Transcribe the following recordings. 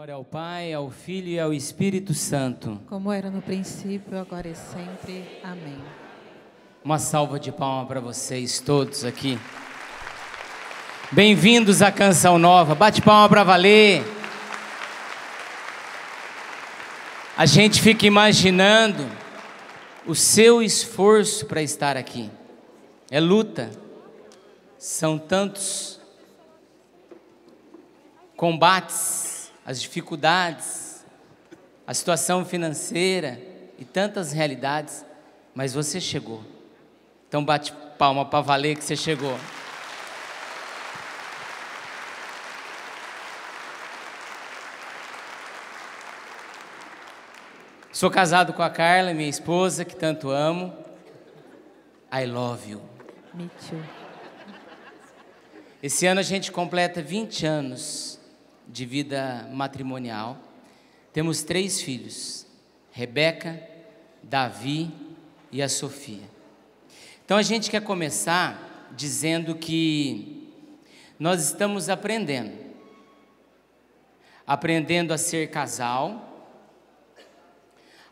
Glória ao Pai, ao Filho e ao Espírito Santo. Como era no princípio, agora e sempre. Amém. Uma salva de palmas para vocês todos aqui. Bem-vindos à Canção Nova. Bate palma para valer. A gente fica imaginando o seu esforço para estar aqui. É luta. São tantos combates, as dificuldades, a situação financeira e tantas realidades, mas você chegou. Então bate palma para valer que você chegou. Sou casado com a Carla, minha esposa, que tanto amo. I love you. Me too. Esse ano a gente completa 20 anos de vida matrimonial. Temos 3 filhos, Rebeca, Davi e a Sofia. Então a gente quer começar dizendo que nós estamos aprendendo a ser casal,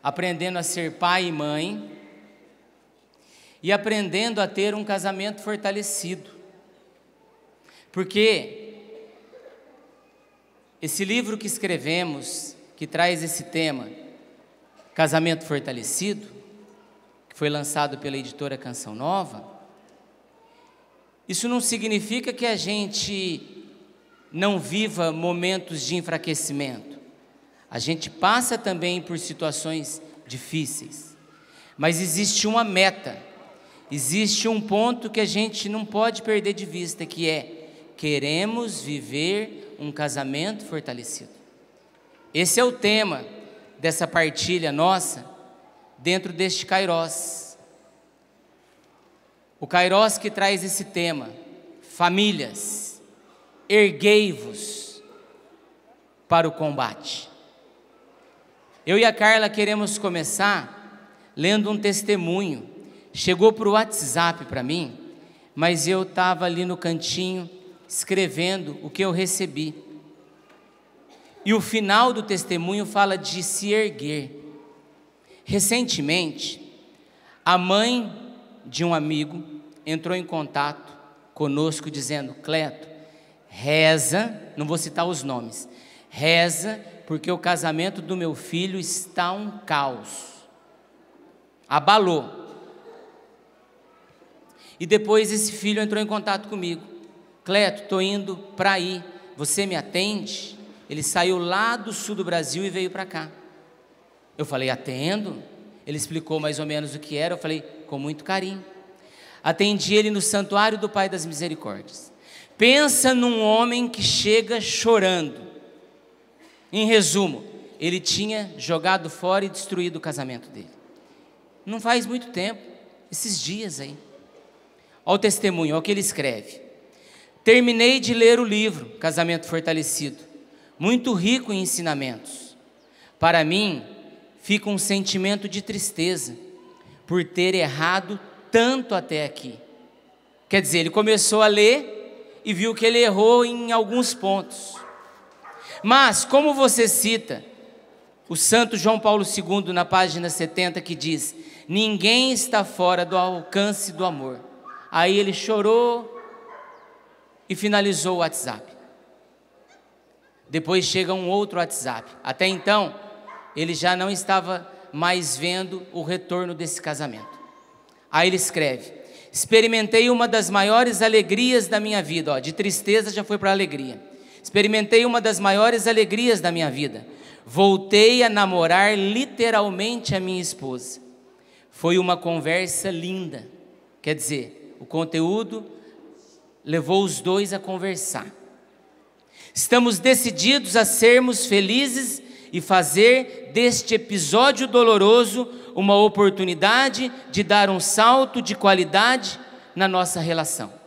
aprendendo a ser pai e mãe e aprendendo a ter um casamento fortalecido. Porque esse livro que escrevemos, que traz esse tema, Casamento Fortalecido, que foi lançado pela editora Canção Nova, isso não significa que a gente não viva momentos de enfraquecimento. A gente passa também por situações difíceis, mas existe uma meta, existe um ponto que a gente não pode perder de vista, que é: queremos viver um casamento fortalecido. Esse é o tema dessa partilha nossa dentro deste Kairos. O Kairos que traz esse tema: famílias, erguei-vos para o combate. Eu e a Carla queremos começar lendo um testemunho. Chegou por WhatsApp para mim, mas eu estava ali no cantinho escrevendo o que eu recebi. E o final do testemunho fala de se erguer. Recentemente, a mãe de um amigo entrou em contato conosco dizendo: Cleto, reza, não vou citar os nomes, reza porque o casamento do meu filho está um caos. Abalou. E depois esse filho entrou em contato comigo: Cleto, estou indo para aí, você me atende? Ele saiu lá do sul do Brasil e veio para cá. Eu falei: atendo. Ele explicou mais ou menos o que era. Eu falei: com muito carinho. Atendi ele no Santuário do Pai das Misericórdias. Pensa num homem que chega chorando. Em resumo, ele tinha jogado fora e destruído o casamento dele. Não faz muito tempo, esses dias aí. Olha o testemunho, olha o que ele escreve: terminei de ler o livro Casamento Fortalecido, muito rico em ensinamentos. Para mim, fica um sentimento de tristeza por ter errado tanto até aqui. Quer dizer, ele começou a ler e viu que ele errou em alguns pontos. Mas, como você cita o Santo João Paulo II na página 70, que diz: ninguém está fora do alcance do amor. Aí ele chorou e finalizou o WhatsApp. Depois chega um outro WhatsApp. Até então, ele já não estava mais vendo o retorno desse casamento. Aí ele escreve: experimentei uma das maiores alegrias da minha vida. Ó, de tristeza já foi para alegria. Experimentei uma das maiores alegrias da minha vida. Voltei a namorar literalmente a minha esposa. Foi uma conversa linda. Quer dizer, o conteúdo levou os dois a conversar. Estamos decididos a sermos felizes e fazer deste episódio doloroso uma oportunidade de dar um salto de qualidade na nossa relação.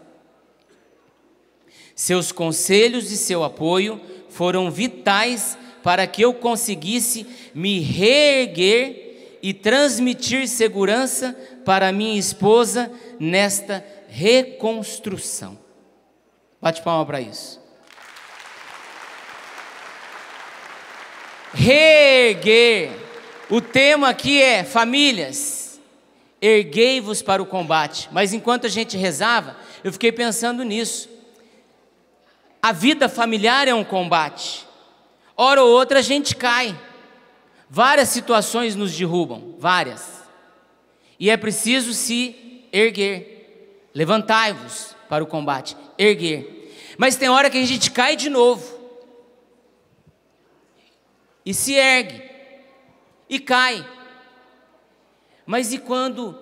Seus conselhos e seu apoio foram vitais para que eu conseguisse me reerguer e transmitir segurança para minha esposa nesta reconstrução. Bate palma para isso. Reerguer. O tema aqui é famílias, erguei-vos para o combate. Mas enquanto a gente rezava, eu fiquei pensando nisso. A vida familiar é um combate. Hora ou outra a gente cai. Várias situações nos derrubam, várias. E é preciso se erguer. Levantai-vos para o combate, erguer. Mas tem hora que a gente cai de novo. E se ergue. E cai. Mas e quando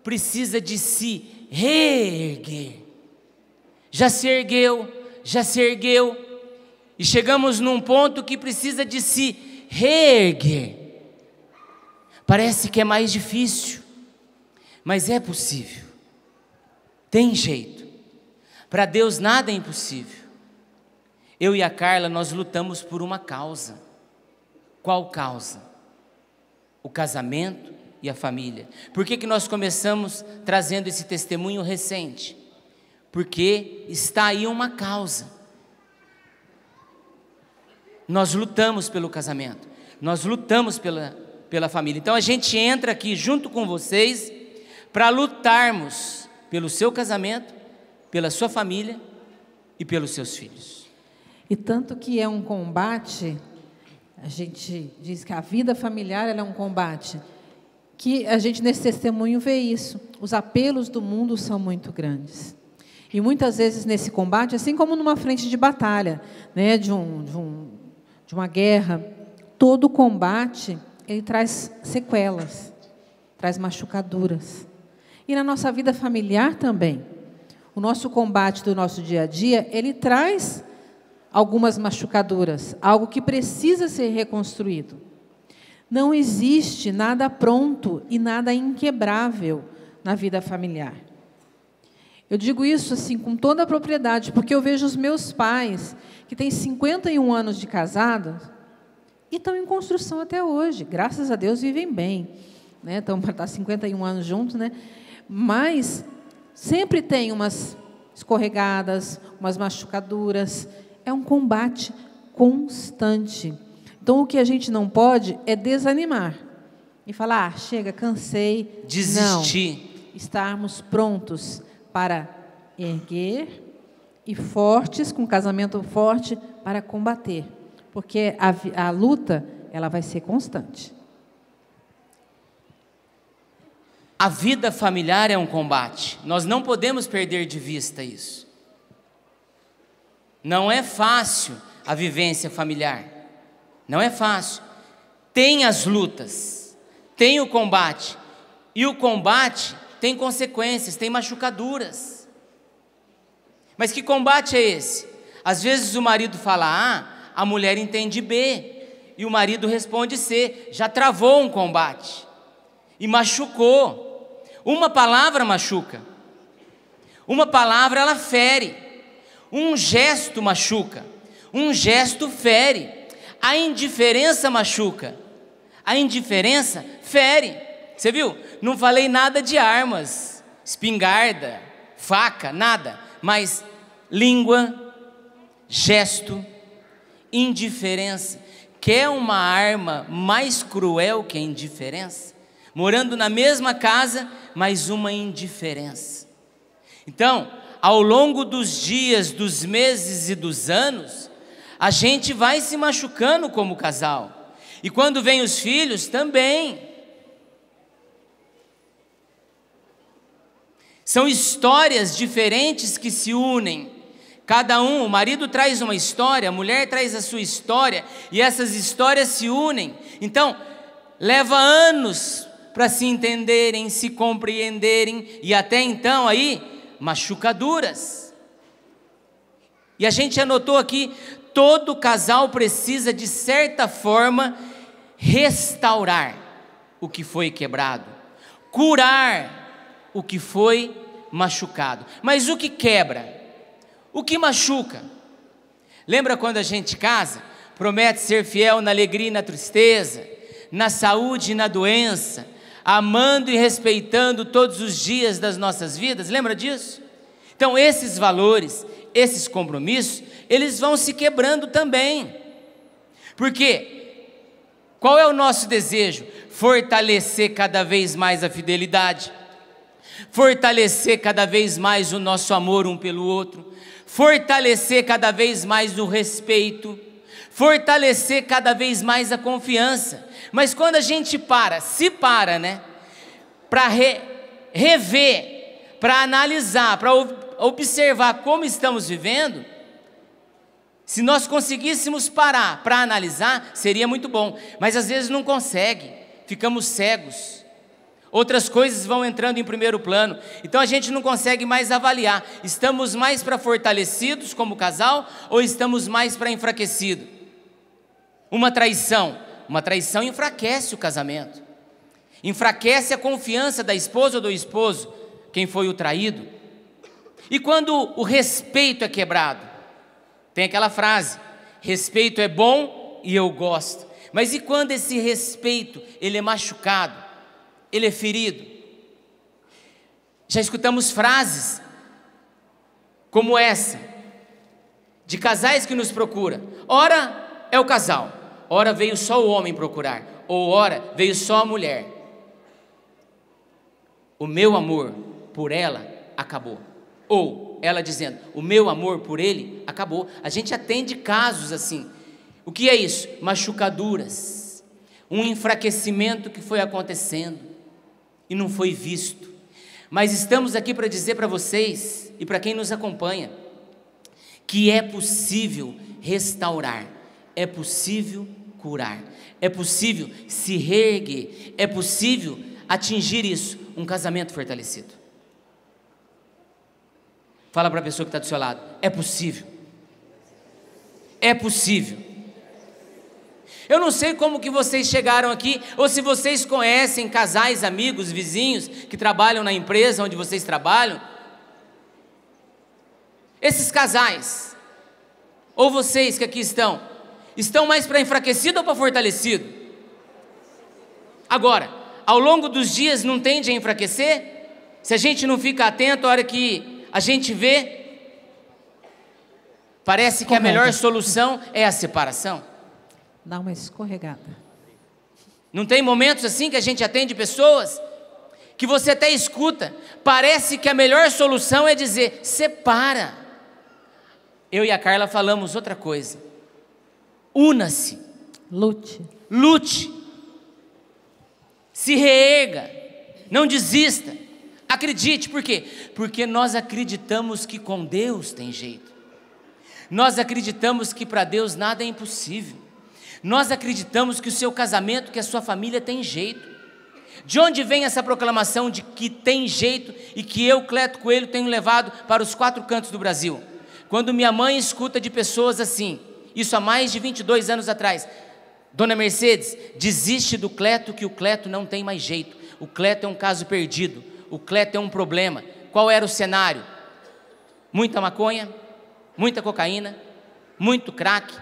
precisa de se reerguer? Já se ergueu, e chegamos num ponto que precisa de se reerguer. Parece que é mais difícil, mas é possível. Tem jeito. Para Deus nada é impossível. Eu e a Carla, nós lutamos por uma causa. Qual causa? O casamento e a família. Por que nós começamos trazendo esse testemunho recente? Porque está aí uma causa. Nós lutamos pelo casamento, nós lutamos pela família. Então a gente entra aqui junto com vocês para lutarmos pelo seu casamento, pela sua família e pelos seus filhos. E tanto que é um combate, a gente diz que a vida familiar ela é um combate, que a gente nesse testemunho vê isso. Os apelos do mundo são muito grandes. E muitas vezes nesse combate, assim como numa frente de batalha, né, de uma guerra, todo combate ele traz sequelas, traz machucaduras. E na nossa vida familiar também. O nosso combate do nosso dia a dia, ele traz algumas machucaduras, algo que precisa ser reconstruído. Não existe nada pronto e nada inquebrável na vida familiar. Eu digo isso assim com toda a propriedade, porque eu vejo os meus pais, que têm 51 anos de casados, e estão em construção até hoje. Graças a Deus vivem bem, né? Estão para estar 51 anos juntos, né? Mas sempre tem umas escorregadas, umas machucaduras. É um combate constante. Então, o que a gente não pode é desanimar e falar, chega, cansei. Desistir. Não, estarmos prontos para erguer e fortes, com casamento forte, para combater. Porque a luta, ela vai ser constante. A vida familiar é um combate. Nós não podemos perder de vista isso. Não é fácil a vivência familiar. Não é fácil. Tem as lutas, tem o combate. E o combate tem consequências, tem machucaduras. Mas que combate é esse? Às vezes o marido fala A, a mulher entende B, e o marido responde C. Já travou um combate e machucou. Uma palavra machuca, uma palavra ela fere, um gesto machuca, um gesto fere, a indiferença machuca, a indiferença fere. Você viu? Não falei nada de armas, espingarda, faca, nada. Mas língua, gesto, indiferença. Quer uma arma mais cruel que a indiferença? Morando na mesma casa, mas uma indiferença. Então, ao longo dos dias, dos meses e dos anos, a gente vai se machucando como casal. E quando vem os filhos, também. São histórias diferentes que se unem. Cada um, o marido traz uma história, a mulher traz a sua história, e essas histórias se unem. Então, leva anos para se entenderem, se compreenderem, e até então aí, machucaduras. E a gente anotou aqui, todo casal precisa de certa forma restaurar o que foi quebrado, curar o que foi machucado. Mas o que quebra? O que machuca? Lembra quando a gente casa? Promete ser fiel na alegria e na tristeza, na saúde e na doença, amando e respeitando todos os dias das nossas vidas. Lembra disso? Então esses valores, esses compromissos, eles vão se quebrando também. Porque Qual é o nosso desejo? Fortalecer cada vez mais a fidelidade, fortalecer cada vez mais o nosso amor um pelo outro, fortalecer cada vez mais o respeito, fortalecer cada vez mais a confiança. Mas quando a gente se para, né, para rever, para analisar, para observar como estamos vivendo, se nós conseguíssemos parar para analisar, seria muito bom, mas às vezes não consegue, ficamos cegos, outras coisas vão entrando em primeiro plano, então a gente não consegue mais avaliar, estamos mais para fortalecidos como casal, ou estamos mais para enfraquecidos? Uma traição enfraquece o casamento, enfraquece a confiança da esposa ou do esposo, quem foi o traído. E quando o respeito é quebrado, tem aquela frase, respeito é bom e eu gosto, mas e quando esse respeito, ele é machucado, ele é ferido? Já escutamos frases como essa, de casais que nos procuram, ora é o casal, ora veio só o homem procurar, ou ora veio só a mulher, o meu amor por ela acabou, ou ela dizendo, o meu amor por ele acabou. A gente atende casos assim. O que é isso? Machucaduras, um enfraquecimento que foi acontecendo e não foi visto. Mas estamos aqui para dizer para vocês e para quem nos acompanha, que é possível restaurar, é possível curar, é possível se reerguer, é possível atingir isso, um casamento fortalecido. Fala para a pessoa que está do seu lado, é possível, é possível. Eu não sei como que vocês chegaram aqui, ou se vocês conhecem casais, amigos, vizinhos, que trabalham na empresa onde vocês trabalham, esses casais, ou vocês que aqui estão mais para enfraquecido ou para fortalecido? Agora, ao longo dos dias não tende a enfraquecer? Se a gente não fica atento, a hora que a gente vê, parece que a melhor solução é a separação. Dá uma escorregada. Não tem momentos assim que a gente atende pessoas, que você até escuta, parece que a melhor solução é dizer, separa. Eu e a Carla falamos outra coisa, una-se. Lute, se reerga, não desista. Acredite, por quê? Porque nós acreditamos que com Deus tem jeito, nós acreditamos que para Deus nada é impossível, nós acreditamos que o seu casamento, que a sua família tem jeito. De onde vem essa proclamação de que tem jeito e que eu, Cleto Coelho, tenho levado para os 4 cantos do Brasil? Quando minha mãe escuta de pessoas assim, isso há mais de 22 anos atrás, Dona Mercedes, desiste do Cleto, que o Cleto não tem mais jeito, o Cleto é um caso perdido, o Cleto é um problema. Qual era o cenário? Muita maconha, muita cocaína, muito crack,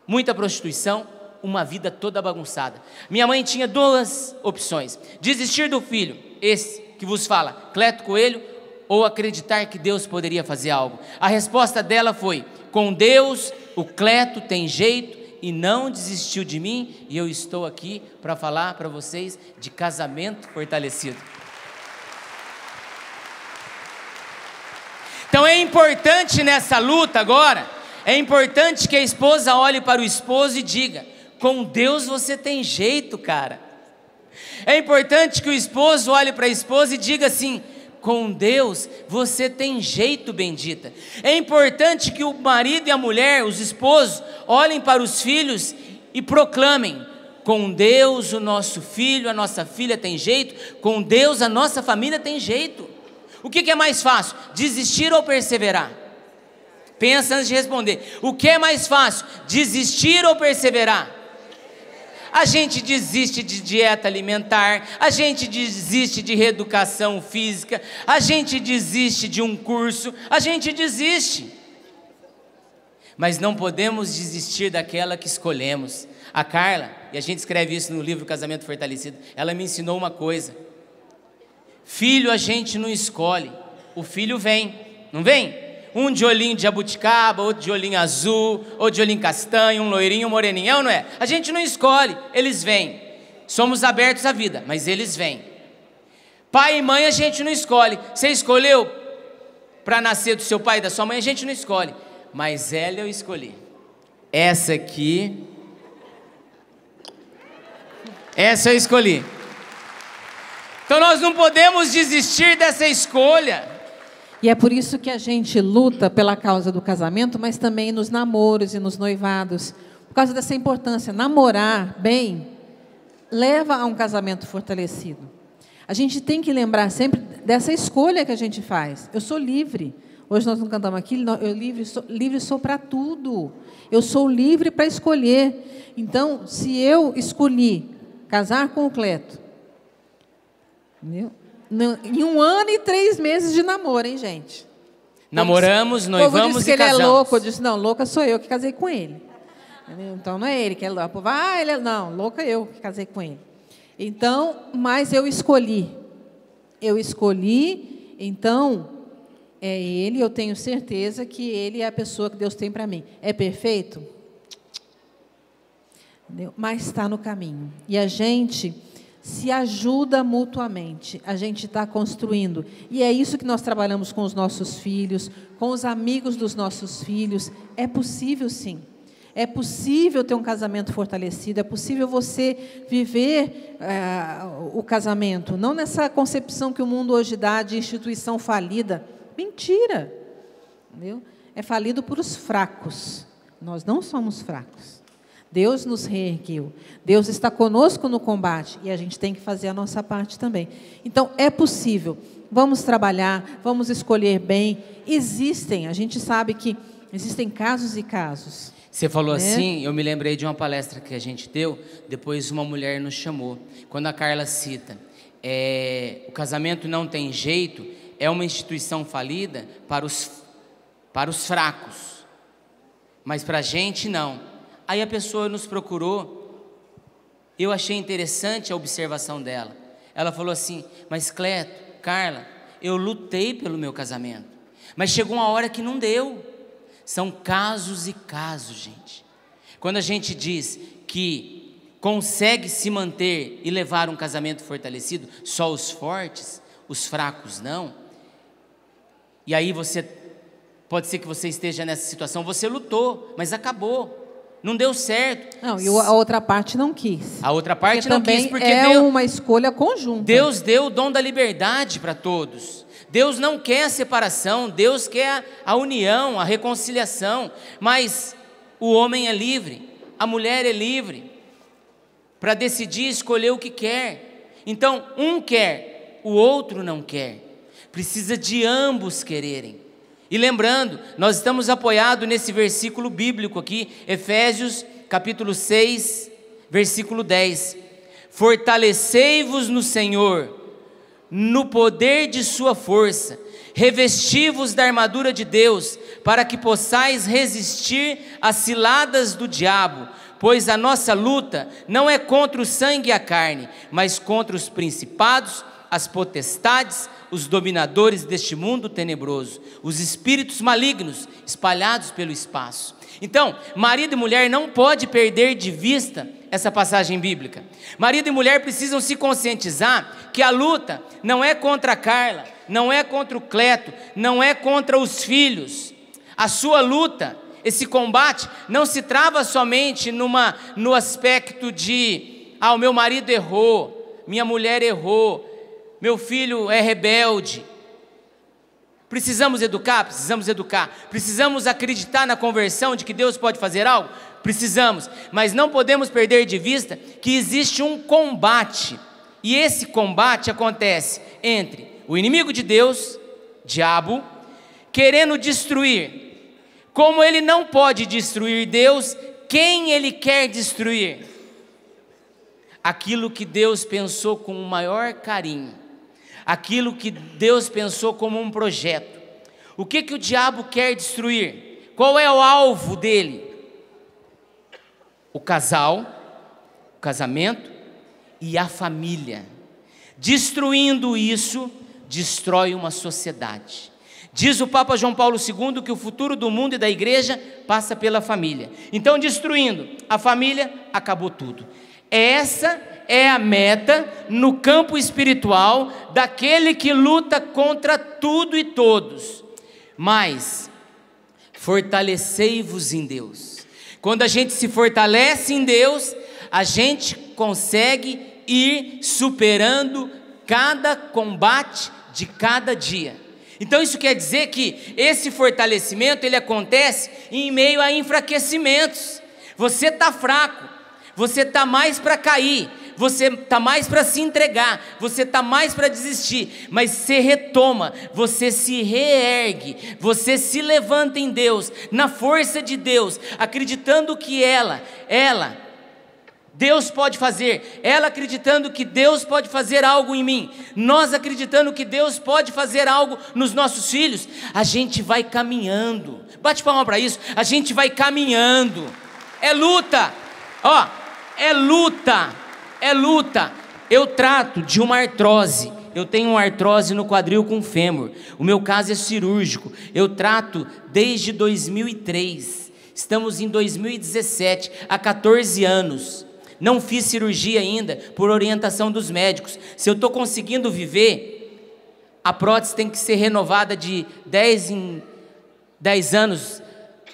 muita prostituição, uma vida toda bagunçada. Minha mãe tinha 2 opções, desistir do filho, esse que vos fala, Cleto Coelho, ou acreditar que Deus poderia fazer algo. A resposta dela foi, com Deus o Cleto tem jeito, e não desistiu de mim, e eu estou aqui para falar para vocês de casamento fortalecido. Então é importante nessa luta agora, é importante que a esposa olhe para o esposo e diga, com Deus você tem jeito, cara. É importante que o esposo olhe para a esposa e diga assim, com Deus você tem jeito, bendita. É importante que o marido e a mulher, os esposos, olhem para os filhos e proclamem, com Deus o nosso filho, a nossa filha tem jeito, com Deus a nossa família tem jeito. O que é mais fácil, desistir ou perseverar? Pensa antes de responder, o que é mais fácil, desistir ou perseverar? A gente desiste de dieta alimentar, a gente desiste de reeducação física, a gente desiste de um curso, a gente desiste. Mas não podemos desistir daquela que escolhemos. A Carla, e a gente escreve isso no livro Casamento Fortalecido, ela me ensinou uma coisa. Filho a gente não escolhe, o filho vem, não vem? Um de olhinho de jabuticaba, outro de olhinho azul, outro de olhinho castanho, um loirinho, um moreninho, é ou não é? A gente não escolhe, eles vêm. Somos abertos à vida, mas eles vêm. Pai e mãe a gente não escolhe. Você escolheu para nascer do seu pai e da sua mãe? A gente não escolhe. Mas ela eu escolhi. Essa aqui, essa eu escolhi. Então nós não podemos desistir dessa escolha. E é por isso que a gente luta pela causa do casamento, mas também nos namoros e nos noivados. Por causa dessa importância. Namorar bem leva a um casamento fortalecido. A gente tem que lembrar sempre dessa escolha que a gente faz. Eu sou livre. Hoje nós não cantamos aqui, eu livre sou para tudo. Eu sou livre para escolher. Então, se eu escolhi casar com o Cleto, entendeu? Em 1 ano e 3 meses de namoro, hein, gente? Namoramos, noivamos disse que e ele casamos. É louco. Eu disse, não, louca sou eu que casei com ele. Entendeu? Então, não é ele que é louco. Não, louca eu que casei com ele. Então, mas eu escolhi. Então, é ele, eu tenho certeza que ele é a pessoa que Deus tem para mim. É perfeito? Entendeu? Mas está no caminho. E a gente se ajuda mutuamente, a gente está construindo. E é isso que nós trabalhamos com os nossos filhos, com os amigos dos nossos filhos. É possível, sim. É possível ter um casamento fortalecido, é possível você viver o casamento, não nessa concepção que o mundo hoje dá de instituição falida. Mentira! Entendeu? É falido por os fracos. Nós não somos fracos. Deus nos reergueu. Deus está conosco no combate e a gente tem que fazer a nossa parte também. Então, é possível. Vamos trabalhar, vamos escolher bem. A gente sabe que existem casos e casos. Você falou assim, eu me lembrei de uma palestra que a gente deu, depois uma mulher nos chamou. Quando a Carla cita, o casamento não tem jeito, é uma instituição falida para os fracos. Mas para a gente, não. Aí a pessoa nos procurou, eu achei interessante a observação dela. Ela falou assim, mas Cleto, Carla, eu lutei pelo meu casamento, mas chegou uma hora que não deu. São casos e casos, gente. Quando a gente diz que consegue se manter e levar um casamento fortalecido, só os fortes, os fracos não. E aí pode ser que você esteja nessa situação, você lutou, mas acabou. Não deu certo. Não, e a outra parte não quis. A outra parte não quis, porque é uma escolha conjunta. Deus deu o dom da liberdade para todos. Deus não quer a separação, Deus quer a união, a reconciliação. Mas o homem é livre, a mulher é livre para decidir escolher o que quer. Então, um quer, o outro não quer. Precisa de ambos quererem. E lembrando, nós estamos apoiados nesse versículo bíblico aqui, Efésios capítulo 6, versículo 10. Fortalecei-vos no Senhor, no poder de sua força, revesti-vos da armadura de Deus, para que possais resistir às ciladas do diabo, pois a nossa luta não é contra o sangue e a carne, mas contra os principados, as potestades, os dominadores deste mundo tenebroso, os espíritos malignos espalhados pelo espaço. Então, marido e mulher não pode perder de vista essa passagem bíblica. Marido e mulher precisam se conscientizar que a luta não é contra a Carla, não é contra o Cleto, não é contra os filhos. A sua luta, esse combate, não se trava somente no aspecto de, o meu marido errou, minha mulher errou, meu filho é rebelde. Precisamos educar? Precisamos educar. Precisamos acreditar na conversão, de que Deus pode fazer algo? Precisamos. Mas não podemos perder de vista que existe um combate. E esse combate acontece entre o inimigo de Deus, diabo, querendo destruir. Como ele não pode destruir Deus, quem ele quer destruir? Aquilo que Deus pensou com o maior carinho. Aquilo que Deus pensou como um projeto. O que o diabo quer destruir? Qual é o alvo dele? O casal, o casamento e a família. Destruindo isso, destrói uma sociedade. Diz o Papa João Paulo II que o futuro do mundo e da igreja passa pela família. Então, destruindo a família, acabou tudo. Essa é a meta no campo espiritual daquele que luta contra tudo e todos. Mas fortalecei-vos em Deus. Quando a gente se fortalece em Deus, a gente consegue ir superando cada combate de cada dia. Então isso quer dizer que esse fortalecimento ele acontece em meio a enfraquecimentos. Você está fraco, você está mais para cair, você está mais para se entregar, você está mais para desistir, mas você retoma, você se reergue, você se levanta em Deus, na força de Deus, acreditando que Deus pode fazer, ela acreditando que Deus pode fazer algo em mim, nós acreditando que Deus pode fazer algo nos nossos filhos, a gente vai caminhando. Bate palma para isso, a gente vai caminhando. É luta, ó, é luta. Eu trato de uma artrose, eu tenho uma artrose no quadril com fêmur, o meu caso é cirúrgico, eu trato desde 2003, estamos em 2017, há 14 anos, não fiz cirurgia ainda, por orientação dos médicos. Se eu estou conseguindo viver, a prótese tem que ser renovada de 10 em 10 anos,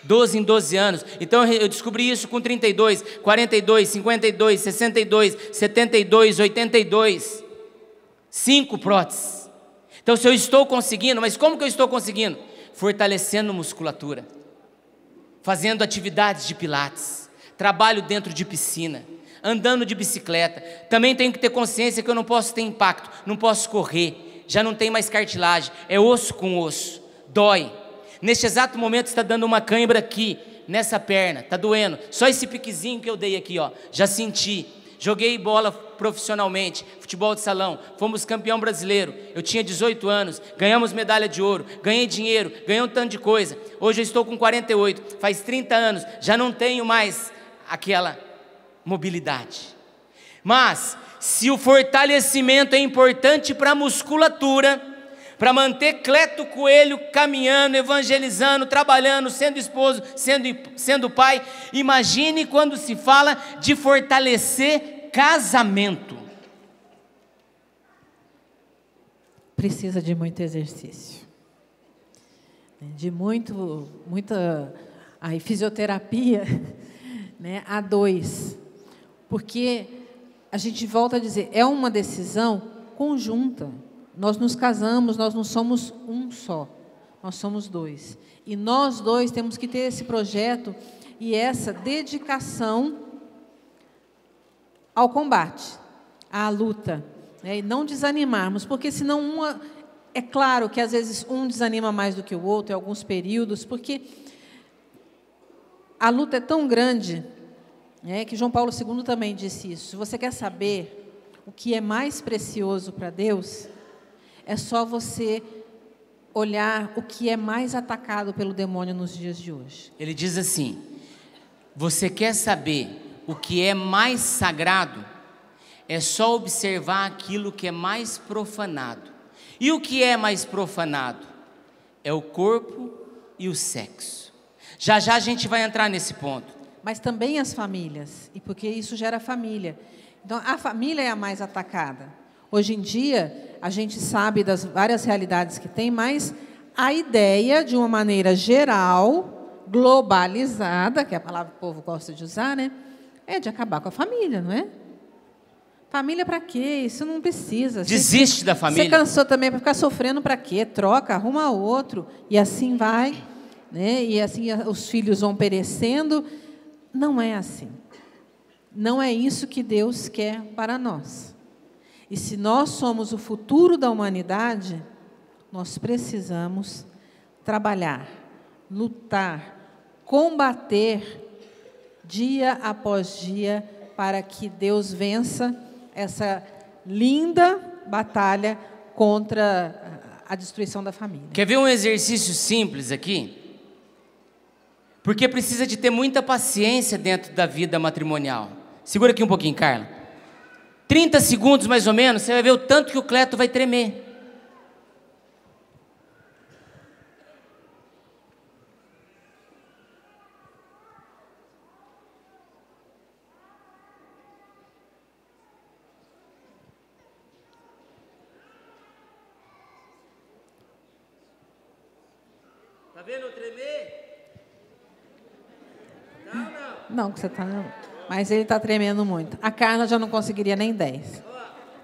12 em 12 anos, então eu descobri isso com 32, 42, 52, 62, 72, 82, 5 próteses. Então se eu estou conseguindo, mas como que eu estou conseguindo? Fortalecendo musculatura, fazendo atividades de pilates, trabalho dentro de piscina, andando de bicicleta. Também tenho que ter consciência que eu não posso ter impacto, não posso correr, já não tem mais cartilagem, é osso com osso, dói. Neste exato momento está dando uma cãibra aqui, nessa perna, está doendo, só esse piquezinho que eu dei aqui, ó, já senti. Joguei bola profissionalmente, futebol de salão, fomos campeão brasileiro, eu tinha 18 anos, ganhamos medalha de ouro, ganhei dinheiro, ganhei um tanto de coisa. Hoje eu estou com 48, faz 30 anos, já não tenho mais aquela mobilidade. Mas se o fortalecimento é importante para a musculatura, para manter Cleto Coelho caminhando, evangelizando, trabalhando, sendo esposo, sendo pai, imagine quando se fala de fortalecer casamento. Precisa de muito exercício, de muita fisioterapia, né, a dois, porque a gente volta a dizer, é uma decisão conjunta. Nós nos casamos, nós não somos um só, nós somos dois. E nós dois temos que ter esse projeto e essa dedicação ao combate, à luta, né? E não desanimarmos, porque senão é claro que às vezes um desanima mais do que o outro, em alguns períodos, porque a luta é tão grande, né, que João Paulo II também disse isso. Se você quer saber o que é mais precioso para Deus, é só você olhar o que é mais atacado pelo demônio nos dias de hoje. Ele diz assim, você quer saber o que é mais sagrado? É só observar aquilo que é mais profanado. E o que é mais profanado? É o corpo e o sexo. Já já a gente vai entrar nesse ponto. Mas também as famílias, e porque isso gera família. Então a família é a mais atacada. Hoje em dia, a gente sabe das várias realidades que tem, mas a ideia, de uma maneira geral, globalizada, que é a palavra que o povo gosta de usar, né, é de acabar com a família, não é? Família para quê? Isso não precisa. Desiste da família. Você cansou também para ficar sofrendo para quê? Troca, arruma outro, e assim vai, né? E assim os filhos vão perecendo. Não é assim. Não é isso que Deus quer para nós. E se nós somos o futuro da humanidade, nós precisamos trabalhar, lutar, combater dia após dia para que Deus vença essa linda batalha contra a destruição da família. Quer ver um exercício simples aqui? Porque precisa de ter muita paciência dentro da vida matrimonial. Segura aqui um pouquinho, Carla. 30 segundos mais ou menos, você vai ver o tanto que o Cleto vai tremer. Tá vendo eu tremer? Não, não. Não, que você tá. Mas ele está tremendo muito. A Carla já não conseguiria nem 10.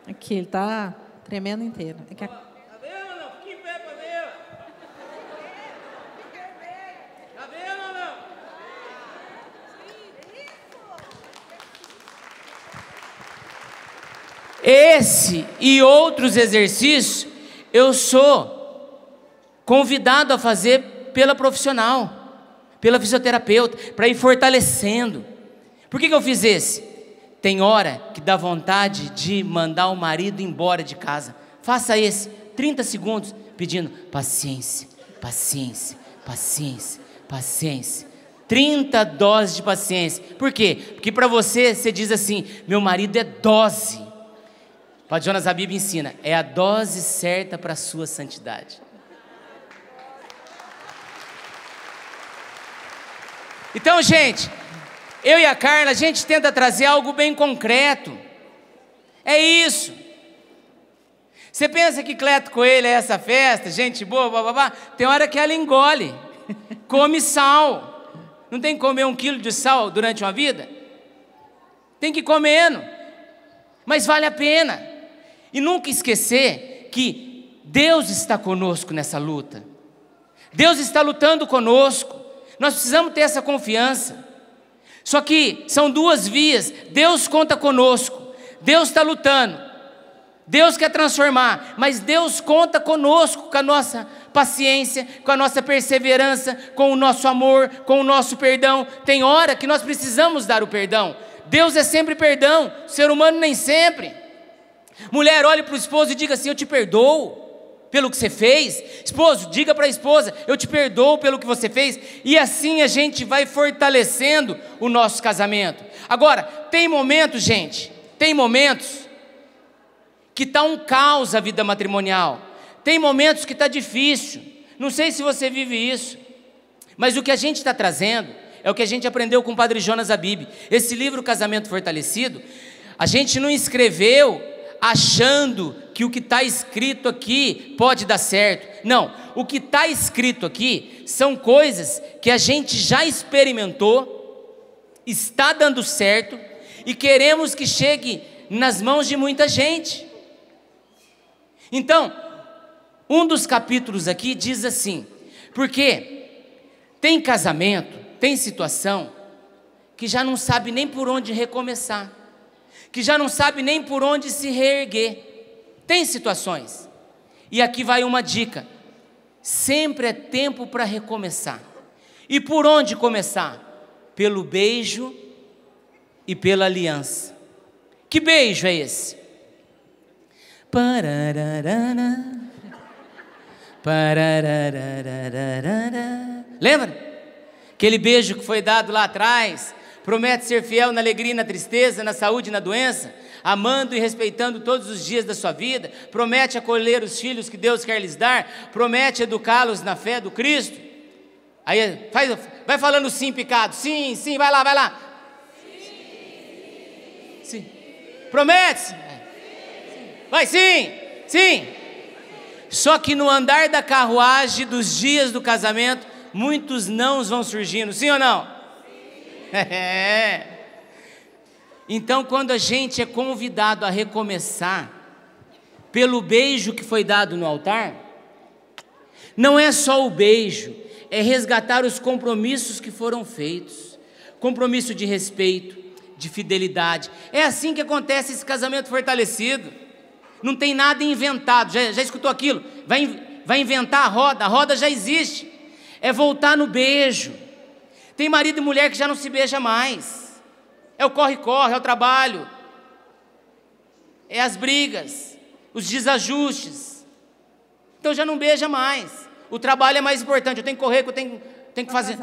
Aqui, ele está tremendo inteiro. É que a... Tá vendo ou não? Fica em pé pra ver. Tá vendo ou não? Esse e outros exercícios eu sou convidado a fazer pela profissional, pela fisioterapeuta, para ir fortalecendo. Por que eu fiz esse? Tem hora que dá vontade de mandar o marido embora de casa. Faça esse, 30 segundos, pedindo paciência, paciência, paciência, paciência. 30 doses de paciência. Por quê? Porque para você diz assim, meu marido é dose. O Padre Jonas Habib ensina, é a dose certa para a sua santidade. Então, gente, eu e a Carla, a gente tenta trazer algo bem concreto. É isso. Você pensa que Cleto Coelho é essa festa, gente boa, bababá? Tem hora que ela engole, come sal. Não tem que comer 1 quilo de sal durante uma vida? Tem que ir comendo, mas vale a pena. E nunca esquecer que Deus está conosco nessa luta. Deus está lutando conosco. Nós precisamos ter essa confiança. Só que são duas vias. Deus conta conosco. Deus está lutando. Deus quer transformar. Mas Deus conta conosco, com a nossa paciência, com a nossa perseverança, com o nosso amor, com o nosso perdão. Tem hora que nós precisamos dar o perdão. Deus é sempre perdão. O ser humano nem sempre. Mulher, olhe para o esposo e diga assim, eu te perdoo pelo que você fez. Esposo, diga para a esposa, eu te perdoo pelo que você fez. E assim a gente vai fortalecendo o nosso casamento. Agora, tem momentos, gente, tem momentos que está um caos a vida matrimonial. Tem momentos que está difícil. Não sei se você vive isso, mas o que a gente está trazendo é o que a gente aprendeu com o Padre Jonas Habib. Esse livro, Casamento Fortalecido, a gente não escreveu achando que o que está escrito aqui pode dar certo. Não, o que está escrito aqui são coisas que a gente já experimentou, está dando certo e queremos que chegue nas mãos de muita gente. Então, um dos capítulos aqui diz assim, porque tem casamento, tem situação que já não sabe nem por onde recomeçar, que já não sabe nem por onde se reerguer. Tem situações, e aqui vai uma dica, sempre é tempo para recomeçar. E por onde começar? Pelo beijo e pela aliança. Que beijo é esse? Lembra? Aquele beijo que foi dado lá atrás, promete ser fiel na alegria e na tristeza, na saúde e na doença, amando e respeitando todos os dias da sua vida, promete acolher os filhos que Deus quer lhes dar, promete educá-los na fé do Cristo. Aí vai falando sim, picado, sim, sim, vai lá. Sim. Promete? Vai sim, sim. Só que no andar da carruagem dos dias do casamento, muitos nãos vão surgindo, sim ou não? Então, quando a gente é convidado a recomeçar pelo beijo que foi dado no altar, não é só o beijo, é resgatar os compromissos que foram feitos, compromisso de respeito, de fidelidade. É assim que acontece esse casamento fortalecido. Não tem nada inventado. Já escutou aquilo? Vai inventar a roda já existe. É voltar no beijo. Tem marido e mulher que já não se beija mais. É o corre-corre, é o trabalho, é as brigas, os desajustes. Então já não beija mais. O trabalho é mais importante. Eu tenho que correr, eu tenho que fazer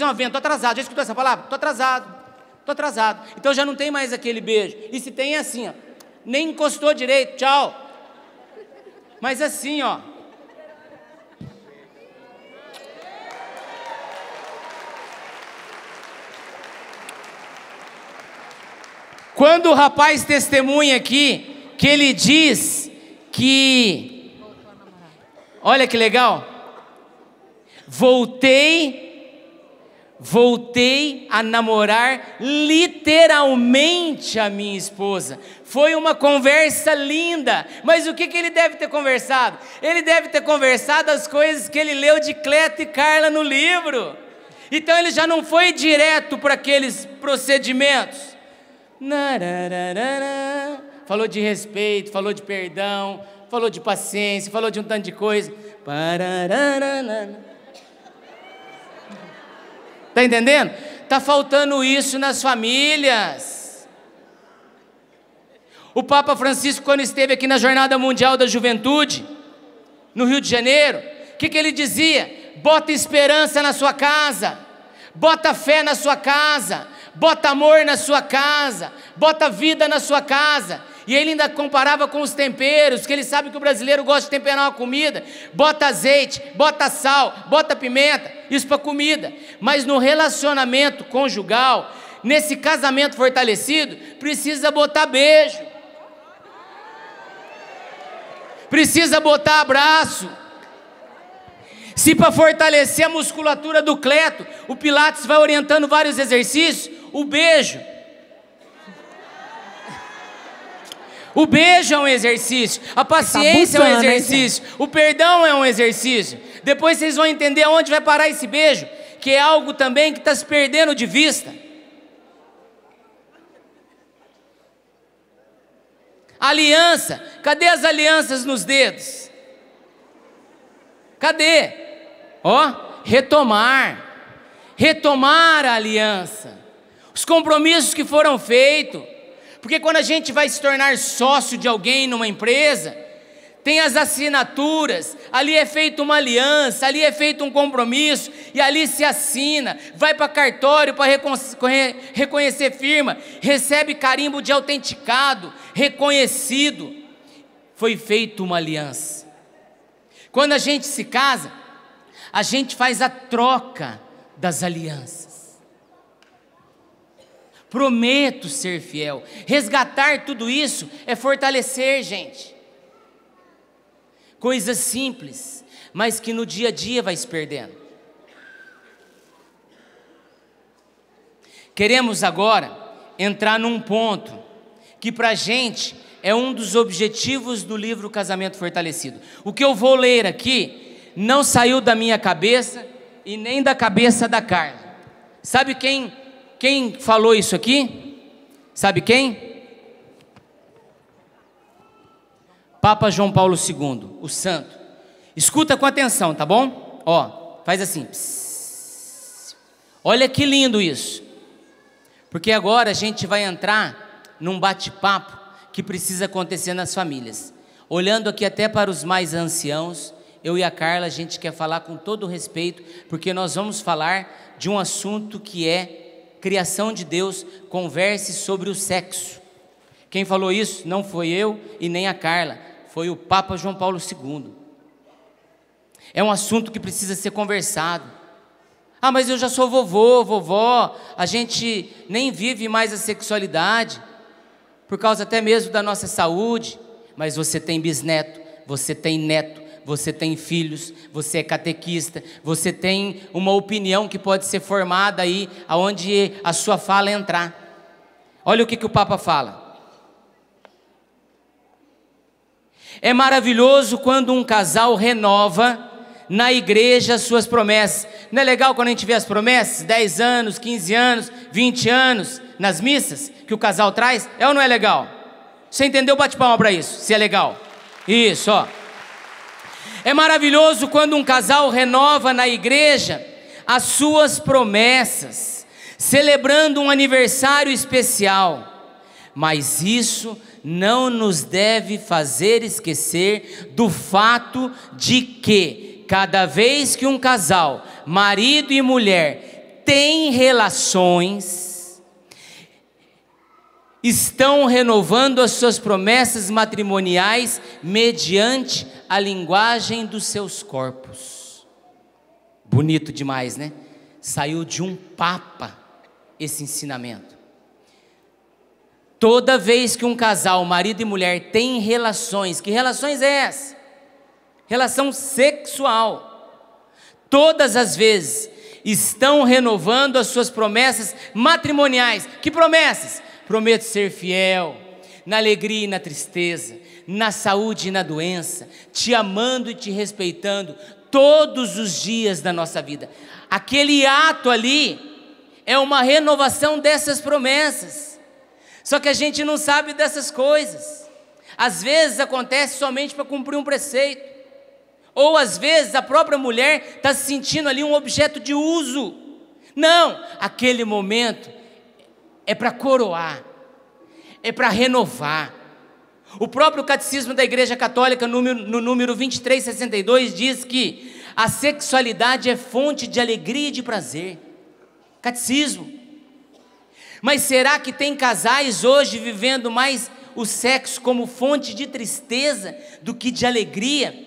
um evento. Estou atrasado. Já escutou essa palavra? Estou atrasado. Então já não tem mais aquele beijo. E se tem, é assim, ó, nem encostou direito, tchau. Mas assim, ó. Quando o rapaz testemunha aqui, que ele diz que, olha que legal, voltei a namorar literalmente a minha esposa. Foi uma conversa linda, mas o que ele deve ter conversado? Ele deve ter conversado as coisas que ele leu de Cleto e Carla no livro. Então ele já não foi direto para aqueles procedimentos. Falou de respeito, falou de perdão, falou de paciência, falou de um tanto de coisa. Está entendendo? Está faltando isso nas famílias. O Papa Francisco, quando esteve aqui na Jornada Mundial da Juventude, no Rio de Janeiro, o que ele dizia? Bota esperança na sua casa, bota fé na sua casa, bota amor na sua casa, bota vida na sua casa. E ele ainda comparava com os temperos, que ele sabe que o brasileiro gosta de temperar uma comida. Bota azeite, bota sal, bota pimenta, isso para comida. Mas no relacionamento conjugal, nesse casamento fortalecido, precisa botar beijo, precisa botar abraço. Se para fortalecer a musculatura do Cleto, o Pilates vai orientando vários exercícios, o beijo é um exercício, a paciência é um exercício, o perdão é um exercício. Depois vocês vão entender aonde vai parar esse beijo, que é algo também que está se perdendo de vista. Aliança, cadê as alianças nos dedos? Cadê? Retomar a aliança, os compromissos que foram feitos. Porque quando a gente vai se tornar sócio de alguém numa empresa, tem as assinaturas, ali é feita uma aliança, ali é feito um compromisso, e ali se assina, vai para cartório para reconhecer firma, recebe carimbo de autenticado, reconhecido, foi feita uma aliança. Quando a gente se casa, a gente faz a troca das alianças. Prometo ser fiel. Resgatar tudo isso é fortalecer, gente. Coisas simples, mas que no dia a dia vai se perdendo. Queremos agora entrar num ponto que para a gente é um dos objetivos do livro Casamento Fortalecido. O que eu vou ler aqui não saiu da minha cabeça e nem da cabeça da Carla. Sabe quem falou isso aqui? Sabe quem? Papa João Paulo II, o santo. Escuta com atenção, tá bom? Faz assim. Psss. Olha que lindo isso. Porque agora a gente vai entrar num bate-papo que precisa acontecer nas famílias. Olhando aqui até para os mais anciãos, eu e a Carla, a gente quer falar com todo o respeito, porque nós vamos falar de um assunto que é criação de Deus, converse sobre o sexo. Quem falou isso não foi eu e nem a Carla, foi o Papa João Paulo II. É um assunto que precisa ser conversado. Mas eu já sou vovó, a gente nem vive mais a sexualidade, por causa até mesmo da nossa saúde. Mas você tem bisneto, você tem neto, você tem filhos, você é catequista, você tem uma opinião que pode ser formada aí, aonde a sua fala entrar. Olha o que o Papa fala. É maravilhoso quando um casal renova na igreja suas promessas. Não é legal quando a gente vê as promessas, 10 anos, 15 anos, 20 anos, nas missas, que o casal traz? É ou não é legal? Você entendeu? Bate palma para isso, se é legal. Isso, É maravilhoso quando um casal renova na igreja as suas promessas, celebrando um aniversário especial. Mas isso não nos deve fazer esquecer do fato de que, cada vez que um casal, marido e mulher, tem relações, estão renovando as suas promessas matrimoniais mediante a linguagem dos seus corpos. Bonito demais, né? Saiu de um papa esse ensinamento. Toda vez que um casal, marido e mulher, tem relações, que relações é essa? Relação sexual. todas as vezes estão renovando as suas promessas matrimoniais. Que promessas? Prometo ser fiel na alegria e na tristeza, na saúde e na doença, te amando e te respeitando todos os dias da nossa vida. Aquele ato ali é uma renovação dessas promessas. Só que a gente não sabe dessas coisas. Às vezes acontece somente para cumprir um preceito, ou às vezes a própria mulher está se sentindo ali um objeto de uso. Não, aquele momento é para coroar, é para renovar. O próprio Catecismo da Igreja Católica, no número 2362, diz que a sexualidade é fonte de alegria e de prazer. Catecismo. Mas será que tem casais hoje vivendo mais o sexo como fonte de tristeza do que de alegria?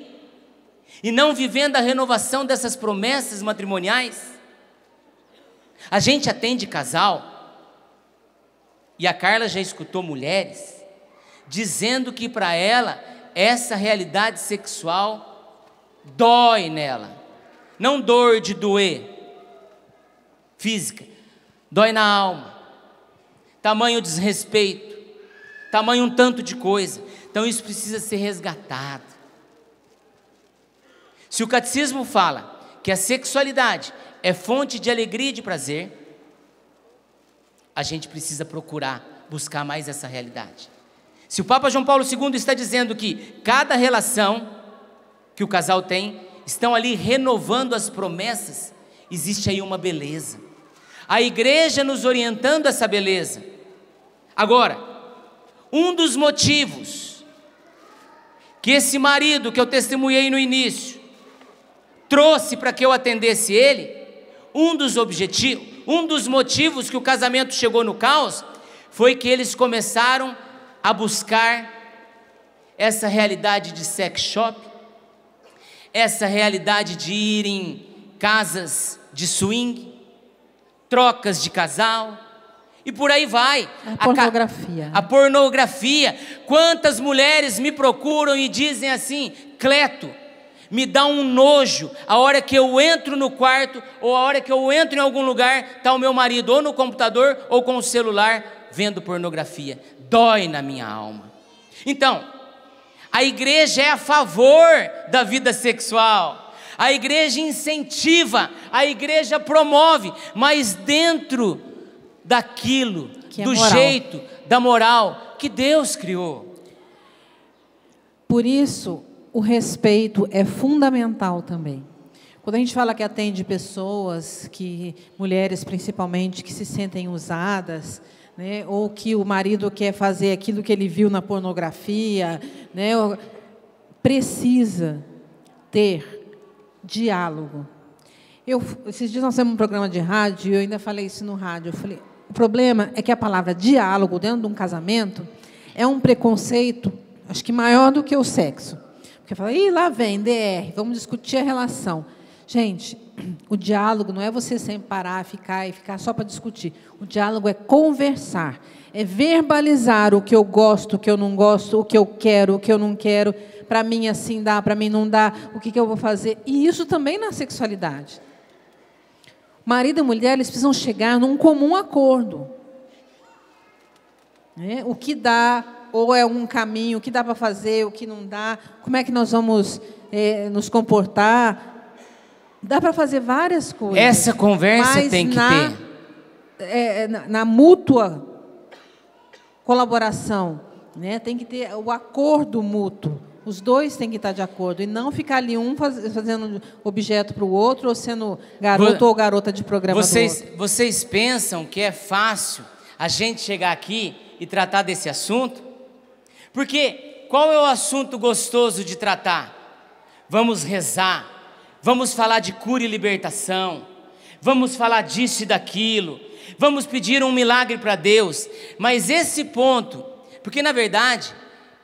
E não vivendo a renovação dessas promessas matrimoniais? A gente atende casal, e a Carla já escutou mulheres dizendo que para ela essa realidade sexual dói nela. Não dor de doer física, dói na alma. Tamanho desrespeito, tamanho um tanto de coisa. Então isso precisa ser resgatado. Se o catecismo fala que a sexualidade é fonte de alegria e de prazer, a gente precisa procurar buscar mais essa realidade. Se o Papa João Paulo II está dizendo que cada relação que o casal tem, estão ali renovando as promessas, existe aí uma beleza. A igreja nos orientando essa beleza. Agora, um dos motivos que esse marido que eu testemunhei no início trouxe para que eu atendesse ele, um dos motivos que o casamento chegou no caos, foi que eles começaram a buscar essa realidade de sex shop, essa realidade de ir em casas de swing, trocas de casal, e por aí vai. A pornografia. A pornografia. Quantas mulheres me procuram e dizem assim: Cleto, me dá um nojo, a hora que eu entro no quarto, ou a hora que eu entro em algum lugar, está o meu marido ou no computador, ou com o celular, vendo pornografia. Dói na minha alma. Então, a igreja é a favor da vida sexual, a igreja incentiva, a igreja promove, mas dentro daquilo, do jeito, da moral que Deus criou. Por isso, o respeito é fundamental também. Quando a gente fala que atende pessoas, mulheres principalmente, que se sentem usadas, né, ou que o marido quer fazer aquilo que ele viu na pornografia, né, precisa ter diálogo. Esses dias nós temos um programa de rádio, e eu ainda falei isso no rádio. Eu falei, o problema é que a palavra diálogo dentro de um casamento é um preconceito, acho que maior do que o sexo. Porque fala, lá vem, DR, vamos discutir a relação. Gente, o diálogo não é você sempre parar, ficar só para discutir. O diálogo é conversar, é verbalizar o que eu gosto, o que eu não gosto, o que eu quero, o que eu não quero. Para mim assim dá, para mim não dá, o que eu vou fazer. E isso também na sexualidade. Marido e mulher, eles precisam chegar num comum acordo. Né? O que dá, ou é um caminho, o que dá para fazer, o que não dá, como é que nós vamos nos comportar. Dá para fazer várias coisas. Essa conversa tem que ter. Na mútua colaboração, né? Tem que ter o acordo mútuo. Os dois têm que estar de acordo, e não ficar ali um fazendo objeto para o outro, ou sendo garoto ou garota de programa do outro. Vocês pensam que é fácil a gente chegar aqui e tratar desse assunto? Porque qual é o assunto gostoso de tratar? Vamos rezar, vamos falar de cura e libertação, vamos falar disso e daquilo, vamos pedir um milagre para Deus. Mas esse ponto, porque na verdade,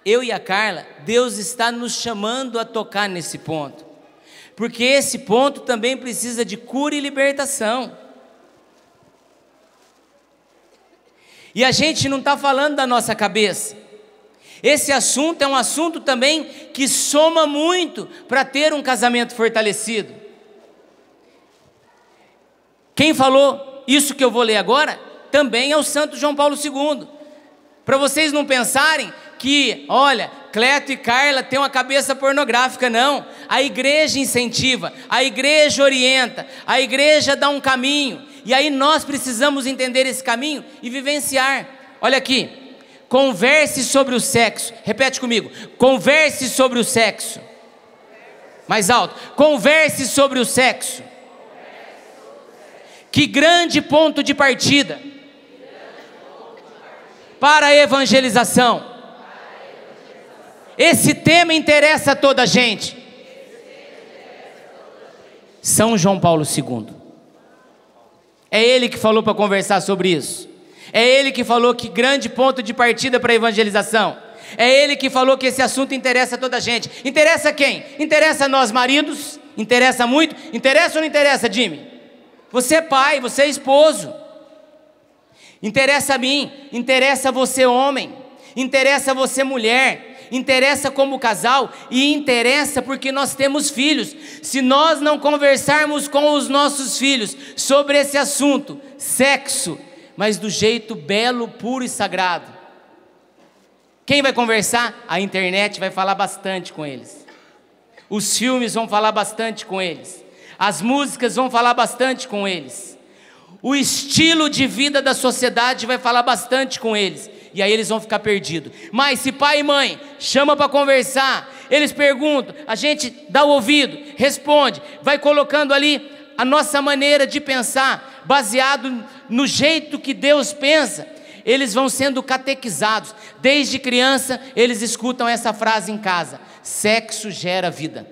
eu e a Carla, Deus está nos chamando a tocar nesse ponto, porque esse ponto também precisa de cura e libertação. E a gente não está falando da nossa cabeça. Esse assunto é um assunto também que soma muito para ter um casamento fortalecido. Quem falou isso que eu vou ler agora também é o Santo João Paulo II. Para vocês não pensarem que, olha, Cleto e Carla têm uma cabeça pornográfica, não. A igreja incentiva, a igreja orienta, a igreja dá um caminho. E aí nós precisamos entender esse caminho e vivenciar. Olha aqui, converse sobre o sexo. Repete comigo, converse sobre o sexo. Mais alto, converse sobre o sexo. Que grande ponto de partida para a evangelização. Esse tema interessa a toda a gente. São João Paulo II. É ele que falou para conversar sobre isso. É ele que falou que grande ponto de partida para a evangelização. É ele que falou que esse assunto interessa a toda a gente. Interessa quem? Interessa a nós maridos? Interessa muito? Interessa ou não interessa, Jimmy? Você é pai, você é esposo. Interessa a mim, interessa a você homem, interessa a você mulher, interessa como casal e interessa porque nós temos filhos. Se nós não conversarmos com os nossos filhos sobre esse assunto, sexo, mas do jeito belo, puro e sagrado, quem vai conversar? A internet vai falar bastante com eles. Os filmes vão falar bastante com eles. As músicas vão falar bastante com eles. O estilo de vida da sociedade vai falar bastante com eles. E aí eles vão ficar perdidos. Mas se pai e mãe chama para conversar, eles perguntam, a gente dá o ouvido, responde, vai colocando ali a nossa maneira de pensar, baseado no jeito que Deus pensa, eles vão sendo catequizados. Desde criança eles escutam essa frase em casa: sexo gera vida.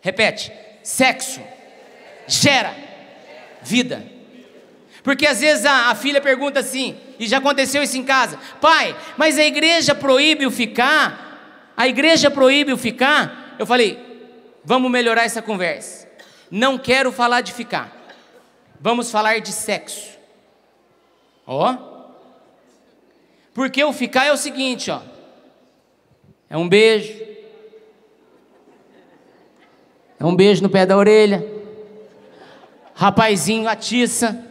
Repete: sexo gera vida. Porque às vezes a filha pergunta assim, e já aconteceu isso em casa: pai, mas a igreja proíbe o ficar? A igreja proíbe o ficar? Eu falei: vamos melhorar essa conversa. Não quero falar de ficar, vamos falar de sexo. Ó, porque o ficar é o seguinte, ó, é um beijo, é um beijo no pé da orelha, rapazinho atiça,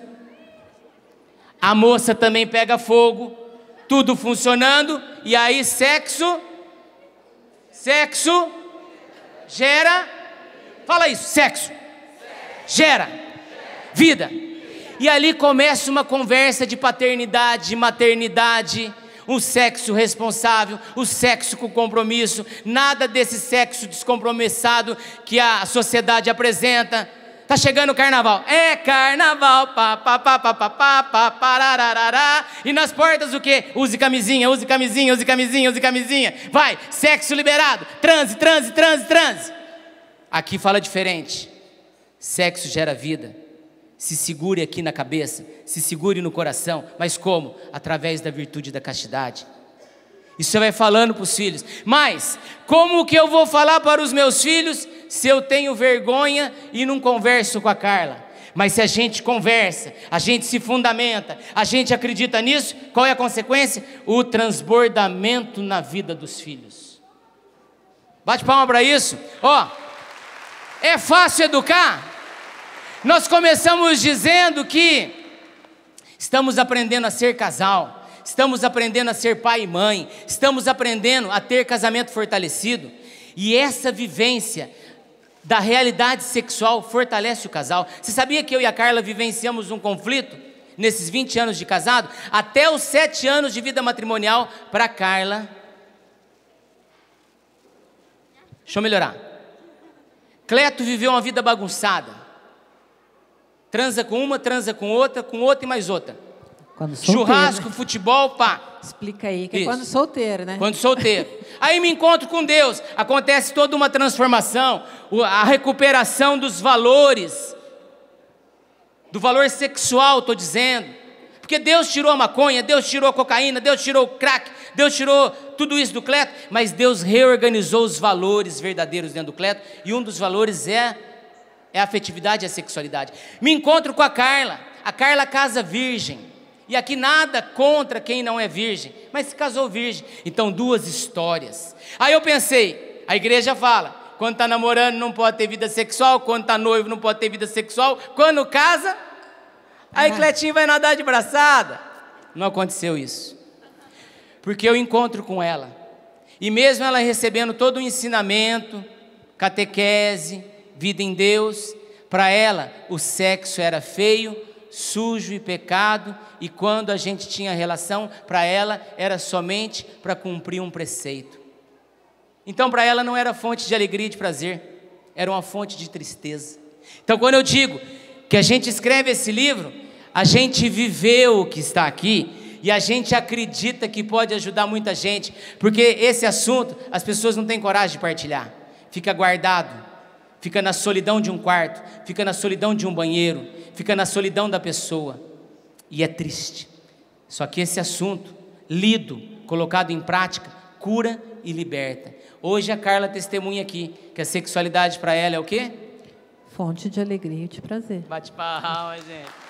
a moça também pega fogo, tudo funcionando, e aí sexo gera, fala isso, sexo gera vida. E ali começa uma conversa de paternidade, de maternidade, um sexo responsável, o sexo com compromisso, nada desse sexo descompromissado que a sociedade apresenta. Tá chegando o carnaval, é carnaval, parararará, e nas portas o quê? Use camisinha, use camisinha, use camisinha, use camisinha, vai, sexo liberado, transe, transe, transe, transe. Aqui fala diferente, sexo gera vida. Se segure aqui na cabeça, se segure no coração, mas como? Através da virtude da castidade. Isso você vai falando para os filhos. Mas como que eu vou falar para os meus filhos se eu tenho vergonha e não converso com a Carla? Mas se a gente conversa, a gente se fundamenta, a gente acredita nisso, qual é a consequência? O transbordamento na vida dos filhos. Bate palma para isso. Ó, é fácil educar? Nós começamos dizendo que estamos aprendendo a ser casal, estamos aprendendo a ser pai e mãe, estamos aprendendo a ter casamento fortalecido, e essa vivência da realidade sexual fortalece o casal. Você sabia que eu e a Carla vivenciamos um conflito nesses 20 anos de casado? Até os 7 anos de vida matrimonial para a Carla. Deixa eu melhorar. Cleto viveu uma vida bagunçada. Transa com uma, transa com outra e mais outra. Churrasco, futebol, pá. Explica aí, que é quando solteiro, né? Quando solteiro. Aí me encontro com Deus, acontece toda uma transformação, a recuperação dos valores, do valor sexual, estou dizendo. Porque Deus tirou a maconha, Deus tirou a cocaína, Deus tirou o crack, Deus tirou tudo isso do Cleto, mas Deus reorganizou os valores verdadeiros dentro do Cleto, e um dos valores é a afetividade e a sexualidade. Me encontro com a Carla casa virgem, e aqui nada contra quem não é virgem, mas se casou virgem, então 2 histórias. Aí eu pensei, a igreja fala, quando está namorando não pode ter vida sexual, quando está noivo não pode ter vida sexual, quando casa, Aí Cletinho vai nadar de braçada. Não aconteceu isso. Porque eu encontro com ela. E mesmo ela recebendo todo o ensinamento, catequese, vida em Deus, para ela o sexo era feio, sujo e pecado, e quando a gente tinha relação, para ela era somente para cumprir um preceito. Então para ela não era fonte de alegria e de prazer, era uma fonte de tristeza. Então quando eu digo que a gente escreve esse livro, a gente viveu o que está aqui, e a gente acredita que pode ajudar muita gente, porque esse assunto as pessoas não têm coragem de partilhar, fica guardado, fica na solidão de um quarto, fica na solidão de um banheiro, fica na solidão da pessoa, e é triste. Só que esse assunto, lido, colocado em prática, cura e liberta. Hoje a Carla testemunha aqui, que a sexualidade para ela é o quê? Fonte de alegria e de prazer. Bate palmas, gente.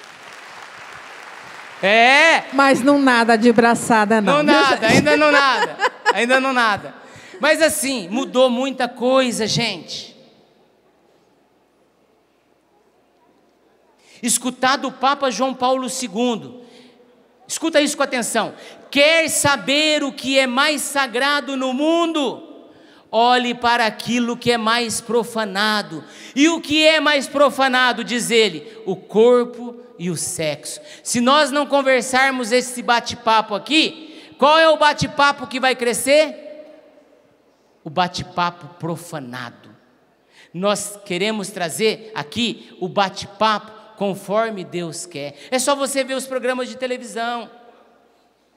É! Mas não nada de braçada, não. Não nada, ainda não nada. Ainda não nada. Mas assim, mudou muita coisa, gente. Escutar do Papa João Paulo II. Escuta isso com atenção. Quer saber o que é mais sagrado no mundo? Olhe para aquilo que é mais profanado. E o que é mais profanado, diz ele? O corpo e o sexo. Se nós não conversarmos esse bate-papo aqui, qual é o bate-papo que vai crescer? O bate-papo profanado. Nós queremos trazer aqui o bate-papo conforme Deus quer. É só você ver os programas de televisão.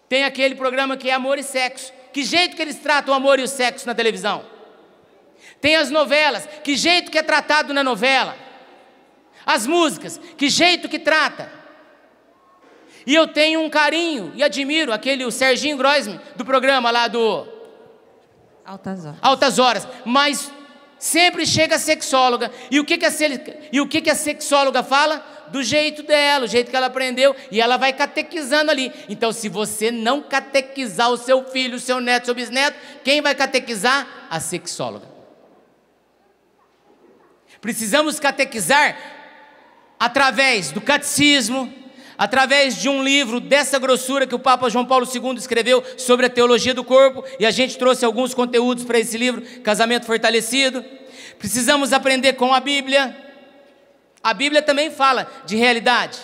Tem aquele programa que é Amor e Sexo. Que jeito que eles tratam o amor e o sexo na televisão? Tem as novelas, que jeito que é tratado na novela? As músicas, que jeito que trata? E eu tenho um carinho e admiro o Serginho Groisman, do programa lá do Altas Horas, mas sempre chega a sexóloga, e o que a sexóloga fala? Do jeito dela, o jeito que ela aprendeu, e ela vai catequizando ali. Então se você não catequizar o seu filho, o seu neto, o seu bisneto, quem vai catequizar? A sexóloga. Precisamos catequizar através do catecismo, através de um livro dessa grossura que o Papa João Paulo II escreveu sobre a teologia do corpo, e a gente trouxe alguns conteúdos para esse livro, Casamento Fortalecido. Precisamos aprender com a Bíblia. A Bíblia também fala de realidade.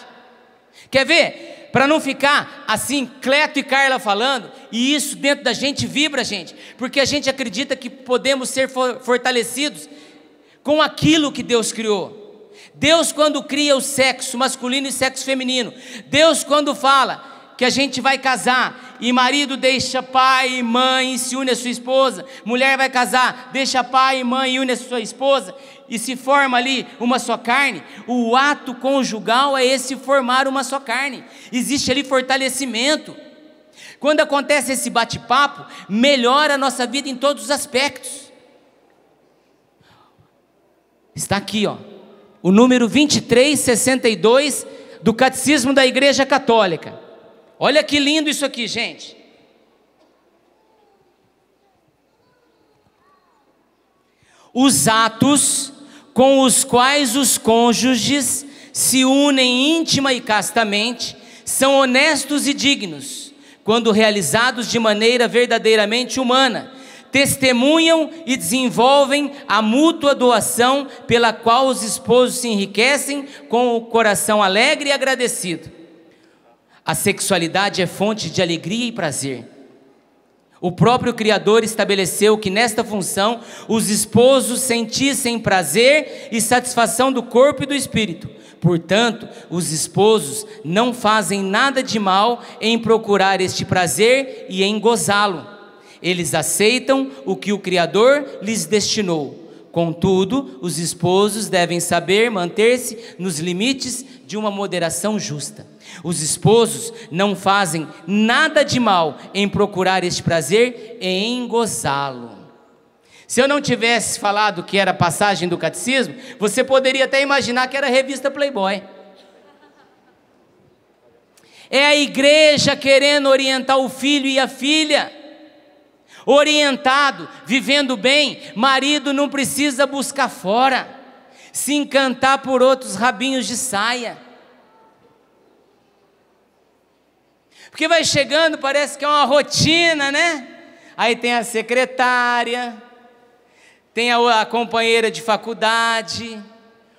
Quer ver? Para não ficar assim, Cleto e Carla falando, e isso dentro da gente vibra, gente, porque a gente acredita que podemos ser fortalecidos com aquilo que Deus criou. Deus, quando cria o sexo masculino e sexo feminino, Deus, quando fala que a gente vai casar, e marido deixa pai e mãe e se une à sua esposa, mulher vai casar, deixa pai e mãe e une a sua esposa, e se forma ali uma só carne. O ato conjugal é esse formar uma só carne, existe ali fortalecimento. Quando acontece esse bate-papo, melhora a nossa vida em todos os aspectos. Está aqui, ó, o número 2362 do Catecismo da Igreja Católica. Olha que lindo isso aqui, gente. Os atos com os quais os cônjuges se unem íntima e castamente são honestos e dignos, quando realizados de maneira verdadeiramente humana, testemunham e desenvolvem a mútua doação pela qual os esposos se enriquecem com o coração alegre e agradecido. A sexualidade é fonte de alegria e prazer. O próprio Criador estabeleceu que nesta função os esposos sentissem prazer e satisfação do corpo e do espírito. Portanto, os esposos não fazem nada de mal em procurar este prazer e em gozá-lo. Eles aceitam o que o Criador lhes destinou. Contudo, os esposos devem saber manter-se nos limites de uma moderação justa. Os esposos não fazem nada de mal em procurar este prazer e em gozá-lo. Se eu não tivesse falado que era passagem do catecismo, você poderia até imaginar que era a revista Playboy. É a igreja querendo orientar o filho e a filha. Orientado, vivendo bem, marido não precisa buscar fora, se encantar por outros rabinhos de saia. Porque vai chegando, parece que é uma rotina, né? Aí tem a secretária, tem a companheira de faculdade,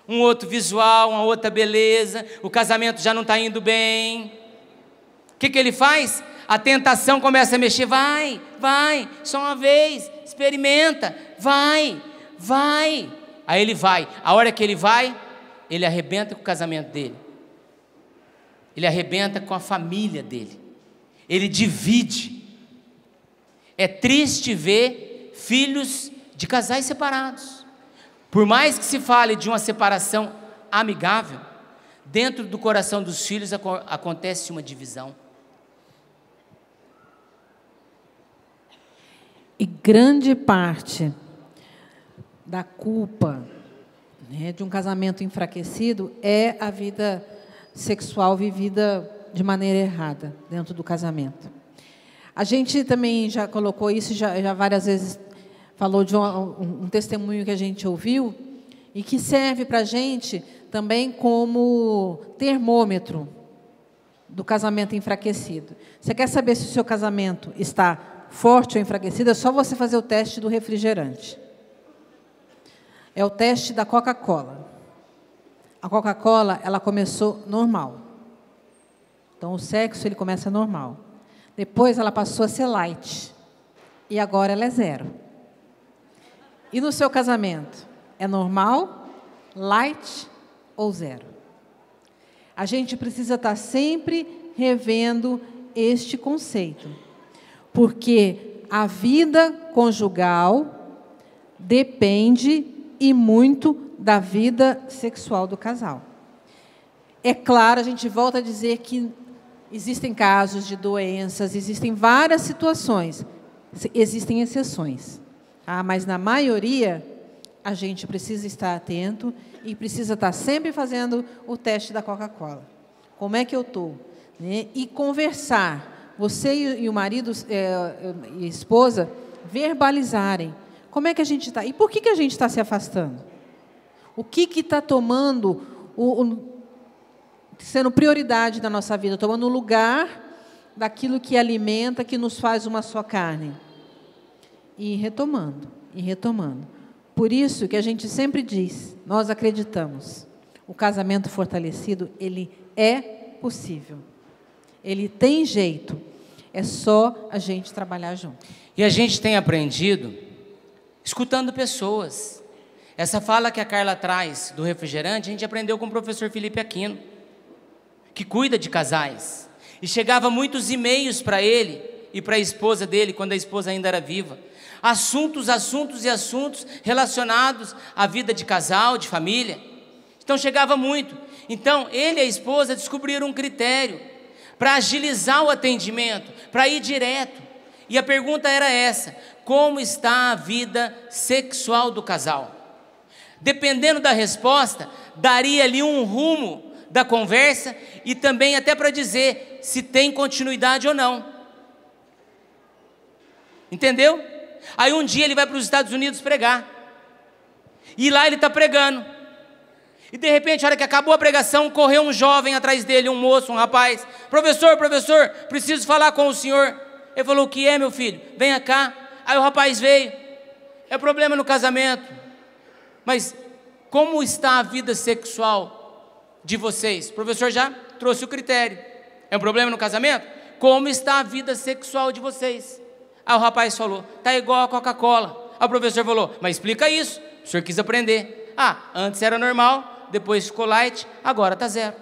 um outro visual, uma outra beleza, o casamento já não está indo bem. O que ele faz? A tentação começa a mexer, vai, só uma vez, experimenta, vai. Aí ele vai, a hora que ele vai, ele arrebenta com o casamento dele, ele arrebenta com a família dele, ele divide. É triste ver filhos de casais separados. Por mais que se fale de uma separação amigável, dentro do coração dos filhos acontece uma divisão. E grande parte da culpa, né, de um casamento enfraquecido é a vida sexual vivida de maneira errada dentro do casamento. A gente também já colocou isso, já várias vezes falou de um testemunho que a gente ouviu e que serve para a gente também como termômetro do casamento enfraquecido. Você quer saber se o seu casamento está forte ou enfraquecido? É só você fazer o teste do refrigerante. É o teste da Coca-Cola. A Coca-Cola, ela começou normal. Então, o sexo, ele começa normal. Depois, ela passou a ser light. E agora ela é 0. E no seu casamento, é normal, light ou 0? A gente precisa estar sempre revendo este conceito. Porque a vida conjugal depende e muito da vida sexual do casal. É claro, a gente volta a dizer que existem casos de doenças, existem várias situações, existem exceções. Mas na maioria, a gente precisa estar atento e precisa estar sempre fazendo o teste da Coca-Cola. Como é que eu estou? Né? E conversar. Você e o marido e a esposa verbalizarem. Como é que a gente está? E por que a gente está se afastando? O que está tomando, sendo prioridade da nossa vida, tomando o lugar daquilo que alimenta, que nos faz uma só carne? E retomando, e retomando. Por isso que a gente sempre diz, nós acreditamos, o casamento fortalecido, ele é possível. Ele tem jeito. É só a gente trabalhar junto. E a gente tem aprendido escutando pessoas. Essa fala que a Carla traz do refrigerante, a gente aprendeu com o professor Felipe Aquino, que cuida de casais. E chegava muitos e-mails para ele e para a esposa dele, quando a esposa ainda era viva. Assuntos relacionados à vida de casal, de família. Então chegava muito. Então ele e a esposa descobriram um critério para agilizar o atendimento, para ir direto. E a pergunta era essa: como está a vida sexual do casal? Dependendo da resposta, daria ali um rumo da conversa e também até para dizer se tem continuidade ou não. Entendeu? Aí um dia ele vai para os Estados Unidos pregar. E lá ele está pregando. E de repente, a hora que acabou a pregação, correu um jovem atrás dele, um moço, um rapaz. Professor, preciso falar com o senhor. Ele falou: o que é, meu filho? Venha cá. Aí o rapaz veio. É problema no casamento. Mas como está a vida sexual de vocês? O professor já trouxe o critério. É um problema no casamento? Como está a vida sexual de vocês? Aí o rapaz falou: está igual a Coca-Cola. Aí o professor falou: mas explica isso. O senhor quis aprender. Antes era normal, depois ficou light, agora está 0.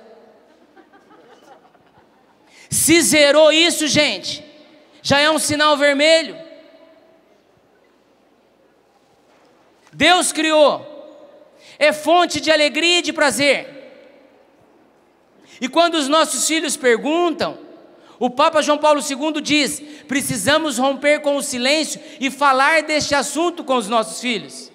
Se zerou isso, gente, já é um sinal vermelho. Deus criou, é fonte de alegria e de prazer. E quando os nossos filhos perguntam, o Papa João Paulo II diz: precisamos romper com o silêncio e falar deste assunto com os nossos filhos.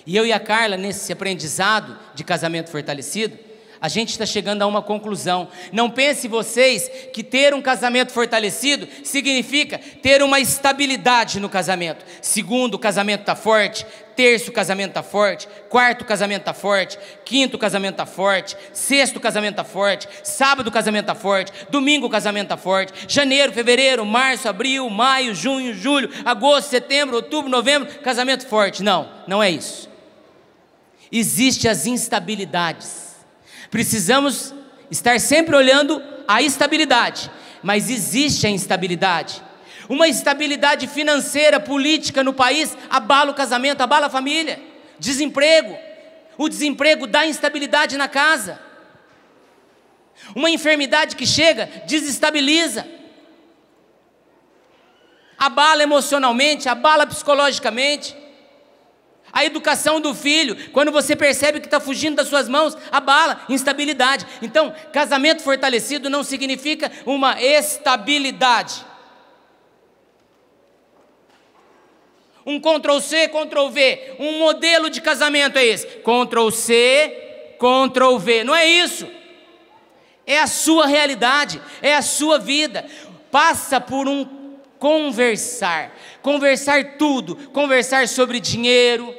E eu e a Carla, nesse aprendizado de casamento fortalecido, a gente está chegando a uma conclusão. Não pense vocês que ter um casamento fortalecido significa ter uma estabilidade no casamento. Segundo, o casamento está forte, terço o casamento está forte, quarto o casamento está forte, quinto o casamento está forte, sexto o casamento está forte, sábado o casamento está forte, domingo o casamento está forte, janeiro, fevereiro, março, abril, maio, junho, julho, agosto, setembro, outubro, novembro, casamento forte. Não, não é isso. Existem as instabilidades. Precisamos estar sempre olhando a estabilidade, mas existe a instabilidade. Uma instabilidade financeira, política no país abala o casamento, abala a família. Desemprego, o desemprego dá instabilidade na casa. Uma enfermidade que chega, desestabiliza. Abala emocionalmente, abala psicologicamente. A educação do filho, quando você percebe que está fugindo das suas mãos, abala, instabilidade. Então, casamento fortalecido não significa uma estabilidade. Um Ctrl+C, Ctrl+V, um modelo de casamento é esse. Ctrl+C, Ctrl+V, não é isso. É a sua realidade, é a sua vida. Passa por um conversar tudo, conversar sobre dinheiro,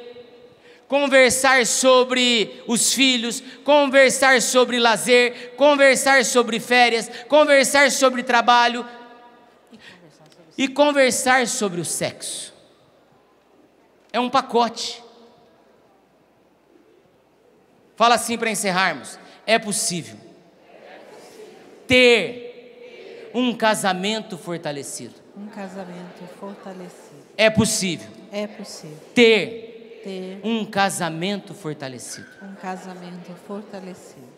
conversar sobre os filhos, conversar sobre lazer, conversar sobre férias, conversar sobre trabalho e conversar sobre o sexo. É um pacote. Fala assim para encerrarmos. É possível ter um casamento fortalecido. Um casamento fortalecido. É possível. É possível Ter um casamento fortalecido. Um casamento fortalecido.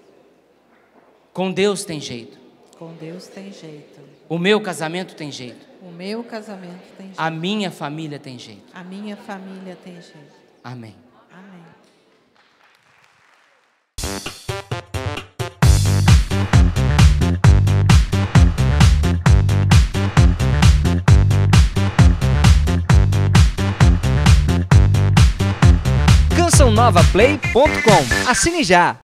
Com Deus tem jeito. Com Deus tem jeito. O meu casamento tem jeito. O meu casamento tem jeito. A minha família tem jeito. A minha família tem jeito. Amém. Amém. CançãoNovaPlay.com. Assine já!